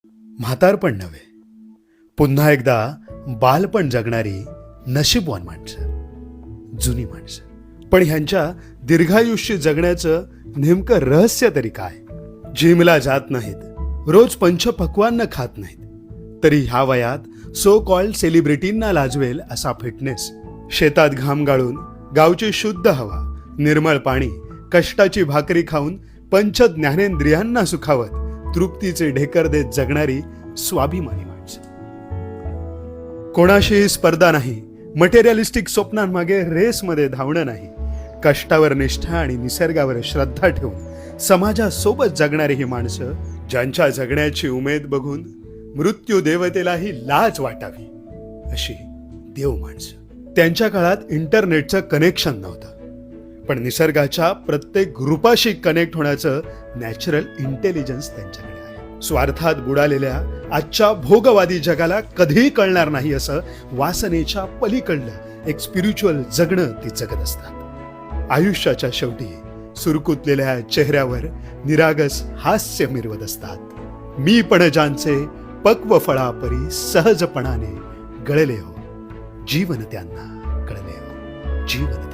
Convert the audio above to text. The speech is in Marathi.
म्हातारपण नव्हे, पुन्हा एकदा बालपण जगणारी नशीबवान माणसं, जुनी माणसं. पण ह्यांच्या दीर्घायुष्य जगण्याचं नेमकं रहस्य तरी काय? जिमला जात नाहीत, रोज पंचपक्वान्न खात नाहीत, तरी ह्या वयात सो कॉल्ड सेलिब्रिटींना लाजवेल असा फिटनेस, शेतात घाम गाळून गावची शुद्ध हवा, निर्मळ पाणी, कष्टाची भाकरी खाऊन पंच ज्ञानेंद्रियांना सुखावत तृप्तीचे ढेकर देत जगणारी स्वाभिमानी माणसं. कोणाशी स्पर्धा नाही, मटेरियलिस्टिक स्वप्नांमागे रेसमध्ये धावणं नाही, कष्टावर निष्ठा आणि निसर्गावर श्रद्धा ठेवून समाजासोबत जगणारी ही माणसं, ज्यांच्या जगण्याची उमेद बघून मृत्यू देवतेलाही लाज वाटावी अशी देव माणसं. त्यांच्या काळात इंटरनेटचं कनेक्शन नव्हतं, पण निसर्गाच्या प्रत्येक रूपाशी कनेक्ट होण्याचं नॅचरल इंटेलिजन्स त्यांच्याकडे आहे. स्वार्थात बुडालेल्या आजच्या भोगवादी जगाला कधीही कळणार नाही असं वासनेच्या पलीकडलं एक स्पिरिच्युअल जगणं ती जगत असतात. आयुष्याच्या शेवटी सुरकुतलेल्या चेहऱ्यावर निरागस हास्य मिरवत असतात. मी पण ज्यांचे पक्व फळापरी सहजपणाने गळले हो, जीवन त्यांना कळले हो, जीवन